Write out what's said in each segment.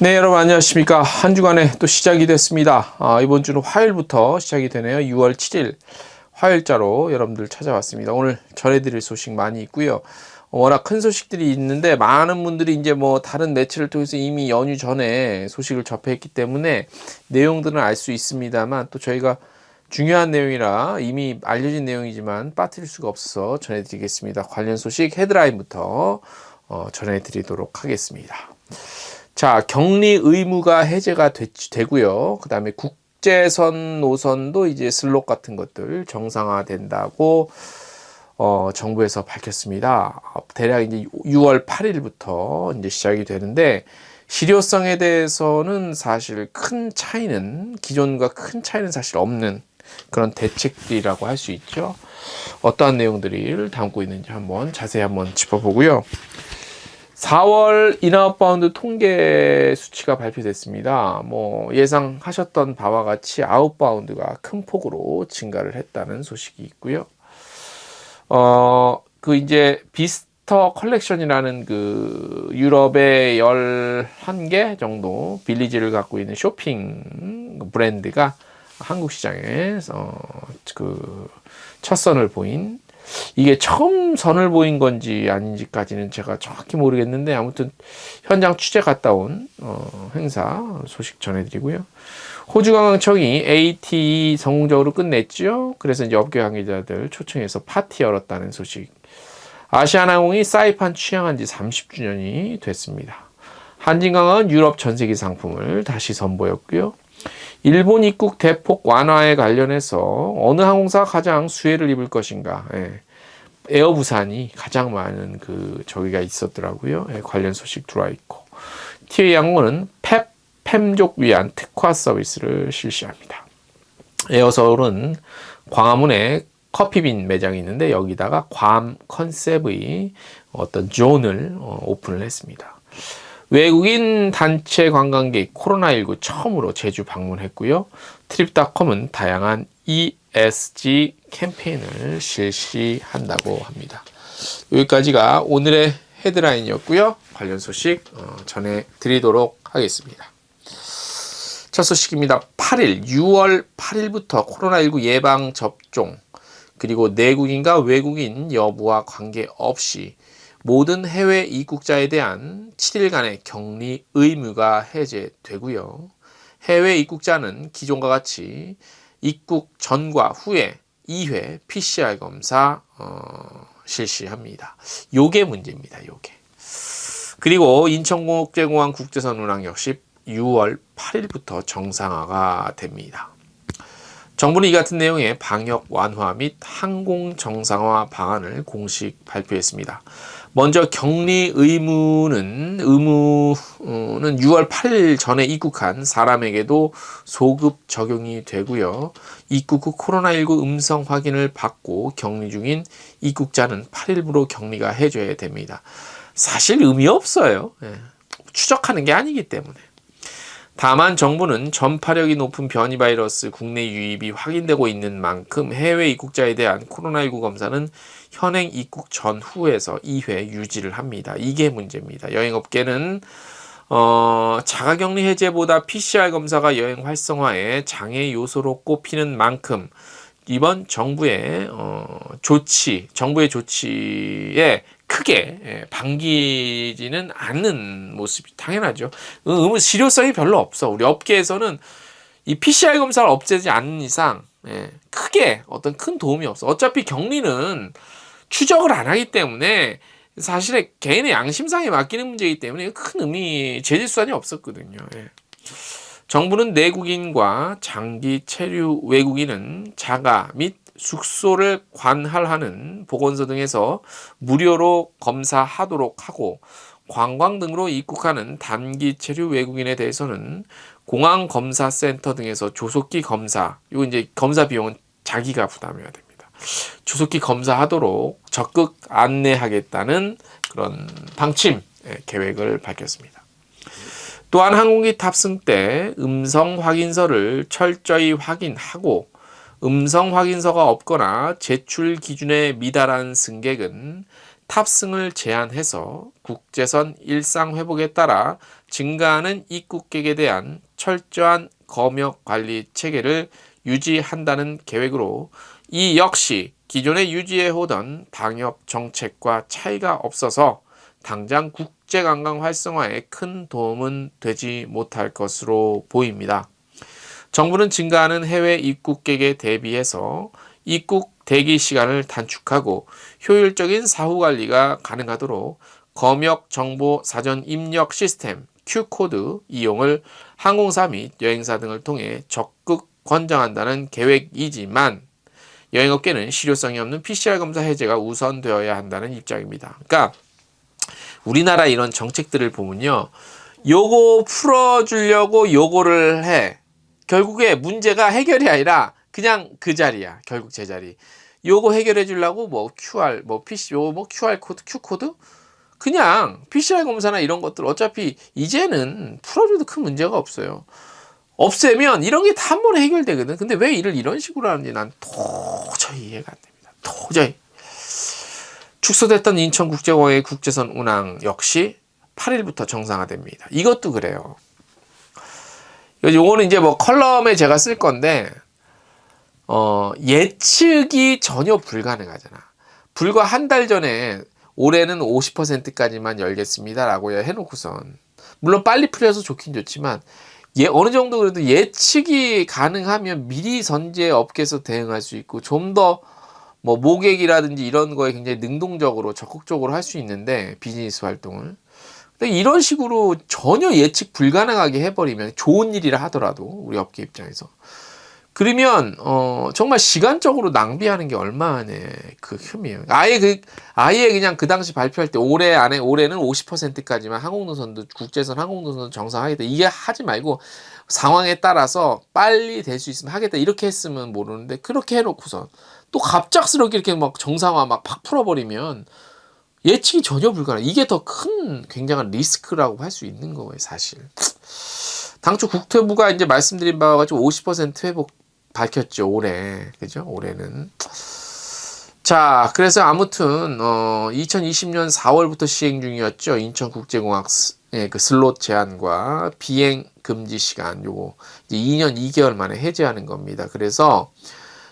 네, 여러분 안녕하십니까. 한 주간에 또 시작이 됐습니다. 이번 주는 화요일부터 시작이 되네요. 6월 7일 화요일자로 여러분들 찾아왔습니다. 오늘 전해드릴 소식 많이 있고요. 워낙 큰 소식들이 있는데 많은 분들이 이제 뭐 다른 매체를 통해서 이미 연휴 전에 소식을 접했기 때문에 내용들은 알 수 있습니다만 또 저희가 중요한 내용이라 이미 알려진 내용이지만 빠뜨릴 수가 없어서 전해드리겠습니다. 관련 소식 헤드라인부터 전해드리도록 하겠습니다. 자, 격리 의무가 해제가 되고요. 그 다음에 국제선 노선도 이제 슬롯 같은 것들 정상화된다고 정부에서 밝혔습니다. 대략 이제 6월 8일부터 이제 시작이 되는데 실효성에 대해서는 사실 큰 차이는 기존과 큰 차이는 사실 없는 그런 대책들이라고 할 수 있죠. 어떠한 내용들을 담고 있는지 자세히 한번 짚어보고요. 4월 인아웃바운드 통계 수치가 발표됐습니다. 뭐 예상하셨던 바와 같이 아웃바운드가 큰 폭으로 증가를 했다는 소식이 있고요. 그 이제 비스터 컬렉션이라는 그 유럽의 11개 정도 빌리지를 갖고 있는 쇼핑 브랜드가 한국 시장에서 그 첫 선을 보인, 이게 처음 선을 보인 건지 아닌지까지는 제가 정확히 모르겠는데 아무튼 현장 취재 갔다 온 행사 소식 전해드리고요. 호주관광청이 ATE 성공적으로 끝냈죠. 그래서 이제 업계 관계자들 초청해서 파티 열었다는 소식. 아시아나항공이 사이판 취항한 지 30주년이 됐습니다. 한진강은 유럽 전세기 상품을 다시 선보였고요. 일본 입국 대폭 완화에 관련해서 어느 항공사가 가장 수혜를 입을 것인가. 에어부산이 가장 많은 저기가 있었더라고요. 관련 소식 들어와 있고. 티웨이 항공은 팸족 위한 특화 서비스를 실시합니다. 에어서울은 광화문에 커피빈 매장이 있는데 여기다가 괌 컨셉의 어떤 존을 오픈을 했습니다. 외국인 단체 관광객 코로나19 처음으로 제주 방문했고요. 트립닷컴은 다양한 ESG 캠페인을 실시한다고 합니다. 여기까지가 오늘의 헤드라인이었고요. 관련 소식 전해드리도록 하겠습니다. 첫 소식입니다. 6월 8일부터 코로나19 예방 접종 그리고 내국인과 외국인 여부와 관계없이 모든 해외 입국자에 대한 7일간의 격리 의무가 해제되고요. 해외 입국자는 기존과 같이 입국 전과 후에 2회 PCR 검사 실시합니다. 요게 문제입니다. 요게. 그리고 인천국제공항 국제선 운항 역시 6월 8일부터 정상화가 됩니다. 정부는 이 같은 내용의 방역 완화 및 항공 정상화 방안을 공식 발표했습니다. 먼저 격리 의무는 6월 8일 전에 입국한 사람에게도 소급 적용이 되고요. 입국 후 코로나19 음성 확인을 받고 격리 중인 입국자는 8일부로 격리가 해줘야 됩니다. 사실 의미 없어요. 추적하는 게 아니기 때문에. 다만 정부는 전파력이 높은 변이 바이러스 국내 유입이 확인되고 있는 만큼 해외 입국자에 대한 코로나19 검사는 현행 입국 전후에서 2회 유지를 합니다. 이게 문제입니다. 여행업계는 자가격리 해제보다 PCR 검사가 여행 활성화에 장애 요소로 꼽히는 만큼 이번 정부의 조치에 크게 반기지는 않는 모습이 당연하죠. 실효성이 별로 없어. 우리 업계에서는 이 PCR 검사를 없애지 않는 이상 크게 어떤 큰 도움이 없어. 어차피 격리는 추적을 안 하기 때문에 사실은 개인의 양심상에 맡기는 문제이기 때문에 큰 의미, 재질 수단이 없었거든요. 정부는 내국인과 장기 체류 외국인은 자가 및 숙소를 관할하는 보건소 등에서 무료로 검사하도록 하고 관광 등으로 입국하는 단기 체류 외국인에 대해서는 공항검사센터 등에서 조속기 검사, 이거 이제 검사 비용은 자기가 부담해야 됩니다. 조속기 검사하도록 적극 안내하겠다는 그런 방침, 계획을 밝혔습니다. 또한 항공기 탑승 때 음성 확인서를 철저히 확인하고 음성 확인서가 없거나 제출 기준에 미달한 승객은 탑승을 제한해서 국제선 일상 회복에 따라 증가하는 입국객에 대한 철저한 검역 관리 체계를 유지한다는 계획으로 이 역시 기존에 유지해오던 방역 정책과 차이가 없어서 당장 국제관광 활성화에 큰 도움은 되지 못할 것으로 보입니다. 정부는 증가하는 해외 입국객에 대비해서 입국 대기 시간을 단축하고 효율적인 사후 관리가 가능하도록 검역 정보 사전 입력 시스템 Q코드 이용을 항공사 및 여행사 등을 통해 적극 권장한다는 계획이지만 여행업계는 실효성이 없는 PCR 검사 해제가 우선되어야 한다는 입장입니다. 그러니까 우리나라 이런 정책들을 보면요, 요거 풀어주려고 요거를 해. 결국에 문제가 해결이 아니라 그냥 그 자리야. 결국 제자리. 요거 해결해 주려고 뭐 QR, 뭐 PC, 요거 뭐 QR 코드, Q 코드? 그냥 PCR 검사나 이런 것들 어차피 이제는 풀어줘도 큰 문제가 없어요. 없애면 이런 게 다 한 번에 해결되거든. 근데 왜 일을 이런 식으로 하는지 난 도저히 이해가 안 됩니다. 도저히. 축소됐던 인천국제공항의 국제선 운항 역시 8일부터 정상화됩니다. 이것도 그래요. 요거는 이제 뭐 컬럼에 제가 쓸 건데, 예측이 전혀 불가능하잖아. 불과 한 달 전에 올해는 50%까지만 열겠습니다라고 해놓고선, 물론 빨리 풀려서 좋긴 좋지만, 어느 정도 그래도 예측이 가능하면 미리 선제 업계에서 대응할 수 있고, 좀 더 뭐 모객이라든지 이런 거에 굉장히 능동적으로 적극적으로 할 수 있는데, 비즈니스 활동을. 근데 이런 식으로 전혀 예측 불가능하게 해버리면, 좋은 일이라 하더라도 우리 업계 입장에서, 그러면 정말 시간적으로 낭비하는 게 얼마나 그 흠이에요. 아예 그냥 그 당시 발표할 때 올해는 50%까지만 항공노선도 국제선 항공노선도 정상하겠다. 이게 하지 말고 상황에 따라서 빨리 될 수 있으면 하겠다. 이렇게 했으면 모르는데, 그렇게 해놓고선 또 갑작스럽게 이렇게 막 정상화 막 팍 풀어버리면 예측이 전혀 불가능. 이게 더 큰 굉장한 리스크라고 할 수 있는 거예요, 사실. 당초 국토부가 이제 말씀드린 바와 같이 50% 회복 밝혔죠, 올해. 그죠? 올해는. 자, 그래서 아무튼 2020년 4월부터 시행 중이었죠. 인천국제공항 그 슬롯 제한과 비행 금지 시간, 요거 이제 2년 2개월 만에 해제하는 겁니다. 그래서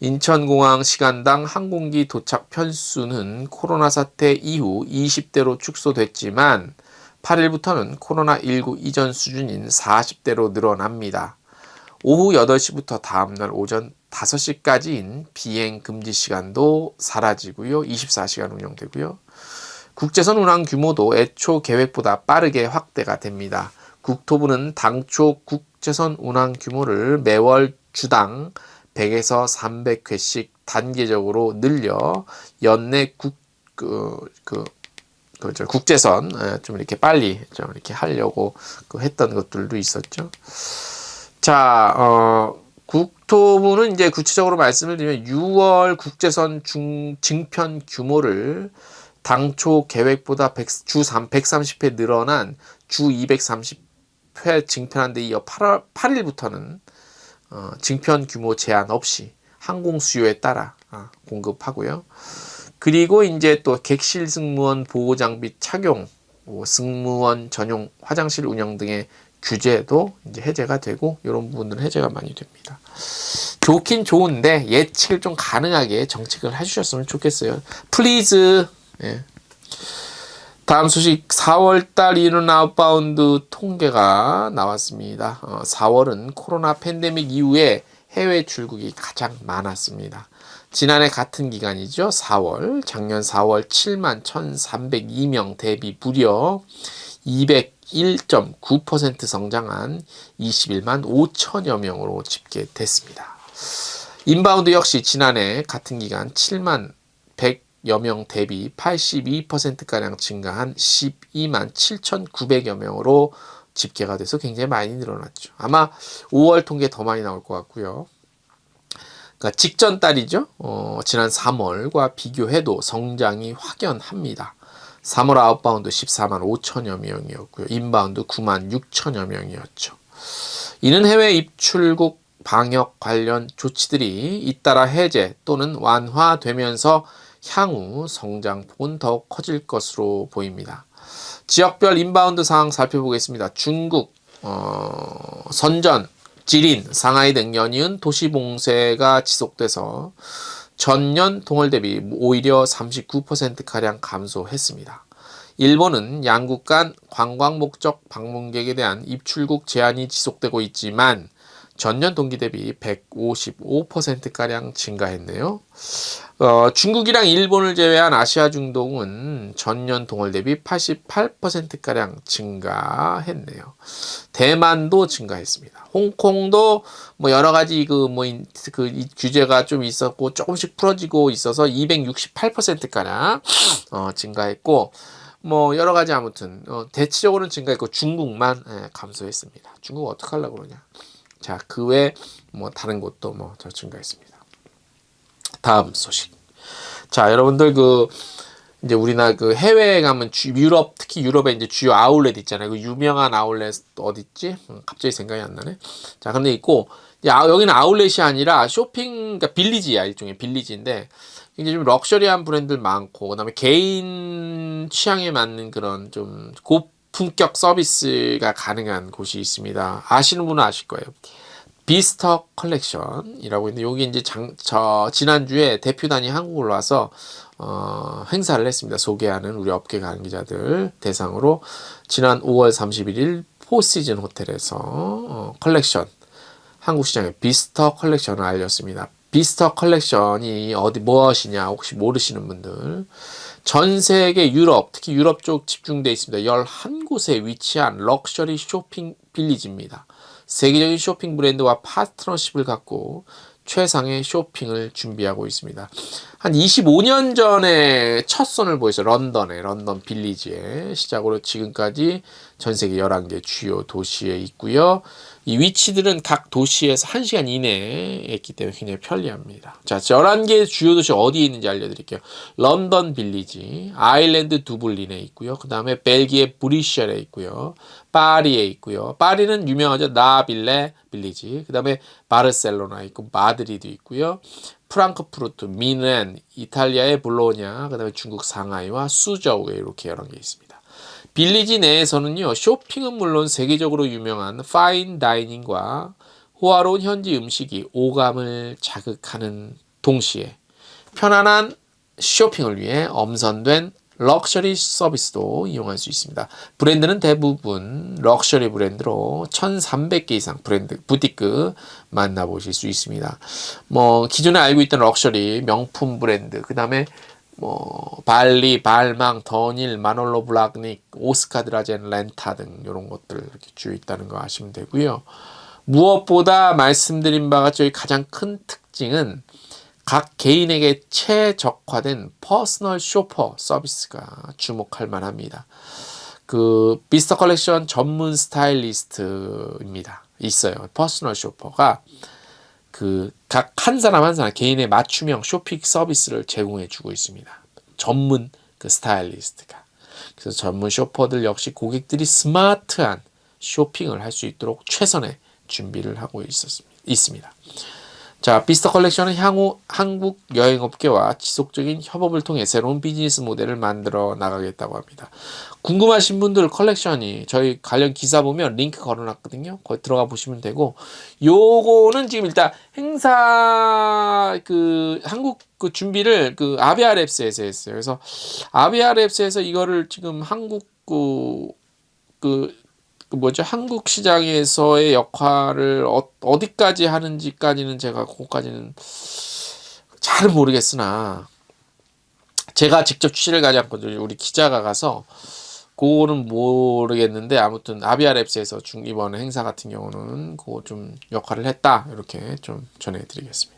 인천공항 시간당 항공기 도착 편수는 코로나 사태 이후 20대로 축소됐지만 8일부터는 코로나19 이전 수준인 40대로 늘어납니다. 오후 8시부터 다음날 오전 5시까지인 비행 금지 시간도 사라지고요. 24시간 운영되고요. 국제선 운항 규모도 애초 계획보다 빠르게 확대가 됩니다. 국토부는 당초 국제선 운항 규모를 매월 주당 100에서 300회씩 단계적으로 늘려 연내 국제선 좀 이렇게 빨리 좀 이렇게 하려고 했던 것들도 있었죠. 자, 국토부는 이제 구체적으로 말씀을 드리면 6월 국제선 증편 규모를 당초 계획보다 주 130회 늘어난 주 230회 증편한 데 이어 8일부터는 증편 규모 제한 없이 항공 수요에 따라 공급하고요. 그리고 이제 또 객실 승무원 보호 장비 착용, 승무원 전용 화장실 운영 등의 규제도 이제 해제가 되고, 이런 부분들은 해제가 많이 됩니다. 좋긴 좋은데 예측을 좀 가능하게 정책을 해주셨으면 좋겠어요. 플리즈. 예. 다음 소식, 4월달 인원 아웃바운드 통계가 나왔습니다. 4월은 코로나 팬데믹 이후에 해외 출국이 가장 많았습니다. 지난해 같은 기간이죠. 4월, 작년 4월 7만 1,302명 대비 무려 201.9% 성장한 21만 5천여 명으로 집계됐습니다. 인바운드 역시 지난해 같은 기간 7만 100여 명 대비 82%가량 증가한 12만 7,900여 명으로 집계가 돼서 굉장히 많이 늘어났죠. 아마 5월 통계 더 많이 나올 것 같고요. 그러니까 직전 달이죠. 지난 3월과 비교해도 성장이 확연합니다. 3월 아웃바운드 14만 5천여 명이었고요. 인바운드 9만 6천여 명이었죠. 이는 해외 입출국 방역 관련 조치들이 잇따라 해제 또는 완화되면서 향후 성장폭은 더욱 커질 것으로 보입니다. 지역별 인바운드 상황 살펴보겠습니다. 중국, 선전, 지린, 상하이 등 연이은 도시 봉쇄가 지속돼서 전년 동월 대비 오히려 39%가량 감소했습니다. 일본은 양국 간 관광 목적 방문객에 대한 입출국 제한이 지속되고 있지만 전년 동기 대비 155%가량 증가했네요. 중국이랑 일본을 제외한 아시아 중동은 전년 동월 대비 88%가량 증가했네요. 대만도 증가했습니다. 홍콩도 뭐 여러 가지 규제가 좀 있었고 조금씩 풀어지고 있어서 268%가량 증가했고, 뭐 여러 가지 아무튼 대체적으로는 증가했고 중국만 감소했습니다. 중국 어떻게 하려고 그러냐. 자, 그 외 뭐 다른 곳도 뭐 더 증가했습니다. 다음 소식. 자, 여러분들 이제 우리나라 해외에 가면 유럽, 특히 유럽에 이제 주요 아울렛 있잖아요. 그 유명한 아울렛 어디 있지? 갑자기 생각이 안 나네. 자, 근데 있고 여기는 아울렛이 아니라 쇼핑, 그러니까 빌리지야. 일종의 빌리지인데 이제 좀 럭셔리한 브랜드들 많고, 그다음에 개인 취향에 맞는 그런 좀 고품격 서비스가 가능한 곳이 있습니다. 아시는 분은 아실 거예요. 비스터 컬렉션이라고 있는데, 여기 이제 지난주에 대표단이 한국을 와서 행사를 했습니다. 소개하는 우리 업계 관계자들 대상으로 지난 5월 31일 포시즌 호텔에서 컬렉션, 한국 시장에 비스터 컬렉션을 알렸습니다. 비스터 컬렉션이 무엇이냐 혹시 모르시는 분들, 전 세계 유럽, 특히 유럽 쪽 집중되어 있습니다. 11곳에 위치한 럭셔리 쇼핑 빌리지입니다. 세계적인 쇼핑 브랜드와 파트너십을 갖고 최상의 쇼핑을 준비하고 있습니다. 한 25년 전에 첫 선을 보였어요. 런던 빌리지에 시작으로 지금까지 전 세계 11개 주요 도시에 있고요. 이 위치들은 각 도시에서 1시간 이내에 있기 때문에 굉장히 편리합니다. 자, 11개 주요 도시 어디에 있는지 알려드릴게요. 런던 빌리지, 아일랜드 두블린에 있고요. 그 다음에 벨기에 브뤼셀에 있고요. 파리에 있고요. 파리는 유명하죠. 나빌레 빌리지. 그 다음에 바르셀로나 있고, 마드리드 있고요. 프랑크푸르트, 미넨, 이탈리아의 볼로냐, 그 다음에 중국 상하이와 수저우에 이렇게 여러 개 있습니다. 빌리지 내에서는요, 쇼핑은 물론 세계적으로 유명한 파인 다이닝과 호화로운 현지 음식이 오감을 자극하는 동시에 편안한 쇼핑을 위해 엄선된 럭셔리 서비스도 이용할 수 있습니다. 브랜드는 대부분 럭셔리 브랜드로 1,300개 이상 브랜드, 부티크 만나보실 수 있습니다. 뭐 기존에 알고 있던 럭셔리 명품 브랜드, 그 다음에 뭐 발리, 발망, 더닐, 마놀로 블라그닉, 오스카 드라젠, 렌타 등 이런 것들 이렇게 주요 있다는 거 아시면 되고요. 무엇보다 말씀드린 바가 저희 가장 큰 특징은 각 개인에게 최적화된 퍼스널 쇼퍼 서비스가 주목할 만합니다. 비스터 컬렉션 전문 스타일리스트입니다. 있어요. 퍼스널 쇼퍼가 각 한 사람 한 사람 개인의 맞춤형 쇼핑 서비스를 제공해 주고 있습니다. 전문 스타일리스트가. 그래서 전문 쇼퍼들 역시 고객들이 스마트한 쇼핑을 할 수 있도록 최선의 준비를 하고 있습니다. 자, 비스터 컬렉션은 향후 한국 여행업계와 지속적인 협업을 통해 새로운 비즈니스 모델을 만들어 나가겠다고 합니다. 궁금하신 분들 컬렉션이 저희 관련 기사 보면 링크 걸어놨거든요. 거기 들어가 보시면 되고, 요거는 지금 일단 행사 한국 준비를 아비아랩스에서 했어요. 그래서 아비아랩스에서 이거를 지금 한국 한국 시장에서의 역할을 어디까지 하는지까지는 제가 그거까지는 잘은 모르겠으나, 제가 직접 취재를 가지 않거든요. 우리 기자가 가서 그거는 모르겠는데, 아무튼 아비아랩스에서 이번 행사 같은 경우는 그거 좀 역할을 했다, 이렇게 좀 전해드리겠습니다.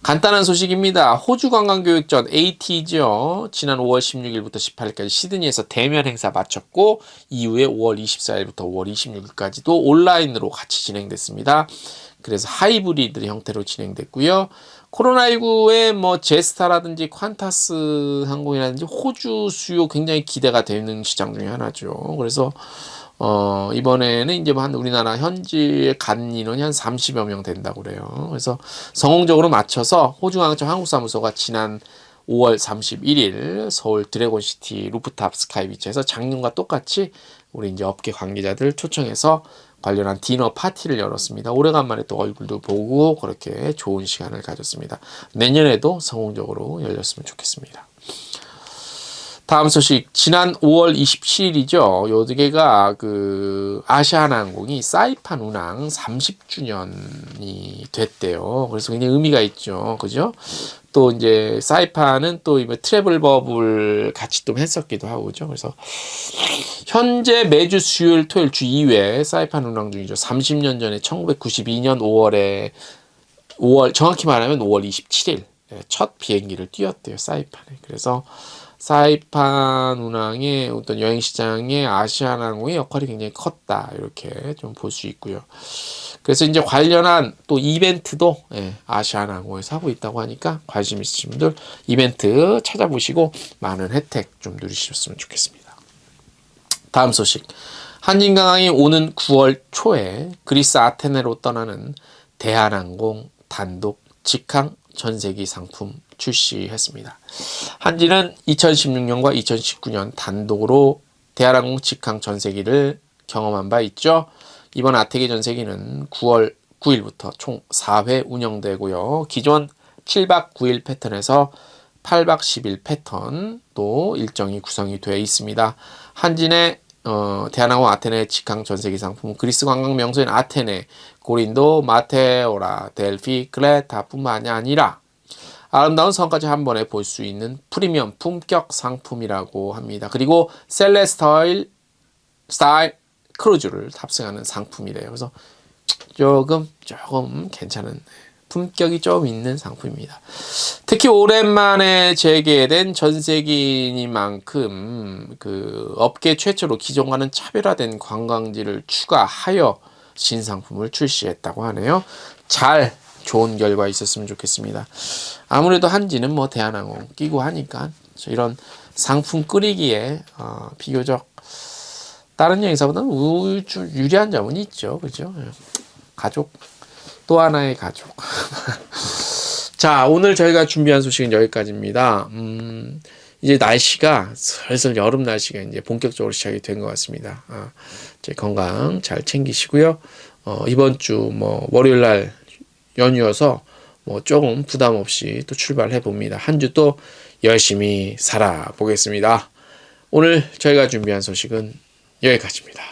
간단한 소식입니다. 호주 관광교육전 AT죠. 지난 5월 16일부터 18일까지 시드니에서 대면 행사 마쳤고, 이후에 5월 24일부터 5월 26일까지도 온라인으로 같이 진행됐습니다. 그래서 하이브리드 형태로 진행됐고요. 코로나19에 뭐 제스타라든지 퀀타스 항공이라든지 호주 수요 굉장히 기대가 되는 시장 중에 하나죠. 그래서 이번에는 이제 한 우리나라 현지에 간 인원이 한 30여 명 된다고 그래요. 그래서 성공적으로 맞춰서 호주관광청 한국사무소가 지난 5월 31일 서울 드래곤시티 루프탑 스카이비치에서 작년과 똑같이 우리 이제 업계 관계자들 초청해서 관련한 디너 파티를 열었습니다. 오래간만에 또 얼굴도 보고 그렇게 좋은 시간을 가졌습니다. 내년에도 성공적으로 열렸으면 좋겠습니다. 다음 소식, 지난 5월 27일이죠. 요게가 그 아시아나항공이 사이판 운항 30주년이 됐대요. 그래서 굉장히 의미가 있죠. 그죠? 또 이제 사이판은 또 트래블 버블 같이 또 했었기도 하고, 그죠? 그래서 현재 매주 수요일, 토요일 주 2회 사이판 운항 중이죠. 30년 전에 1992년 5월, 정확히 말하면 5월 27일 첫 비행기를 띄웠대요. 사이판에. 그래서 사이판 운항의 어떤 여행시장의 아시아나항공의 역할이 굉장히 컸다. 이렇게 좀 볼 수 있고요. 그래서 이제 관련한 또 이벤트도 아시아나항공에서 하고 있다고 하니까 관심 있으신 분들 이벤트 찾아보시고 많은 혜택 좀 누리셨으면 좋겠습니다. 다음 소식. 한진강항이 오는 9월 초에 그리스 아테네로 떠나는 대한항공 단독 직항 전세기 상품 출시했습니다. 한진은 2016년과 2019년 단독으로 대한항공 직항 전세기를 경험한 바 있죠. 이번 아태기 전세기는 9월 9일부터 총 4회 운영되고요. 기존 7박 9일 패턴에서 8박 10일 패턴도 일정이 구성이 되어 있습니다. 한진의 대한항공 아테네 직항 전세기 상품은 그리스 관광 명소인 아테네, 고린도, 마테오라, 델피, 크레타뿐만이 아니라 아름다운 성까지 한 번에 볼 수 있는 프리미엄 품격 상품이라고 합니다. 그리고 셀레스타일 크루즈를 탑승하는 상품이래요. 그래서 조금 괜찮은 품격이 좀 있는 상품입니다. 특히 오랜만에 재개된 전세기니만큼 그 업계 최초로 기존과는 차별화된 관광지를 추가하여 신상품을 출시했다고 하네요. 좋은 결과 있었으면 좋겠습니다. 아무래도 한진은 뭐 대한항공 끼고 하니까 이런 상품 끓이기에 비교적 다른 여행사보다는 유리한 점은 있죠. 그죠? 가족, 또 하나의 가족. 자, 오늘 저희가 준비한 소식은 여기까지입니다. 이제 날씨가 슬슬 여름 날씨가 이제 본격적으로 시작이 된 것 같습니다. 제 건강 잘 챙기시고요. 이번 주 월요일 날 연휴여서 조금 부담 없이 또 출발해 봅니다. 한 주 또 열심히 살아보겠습니다. 오늘 저희가 준비한 소식은 여기까지입니다.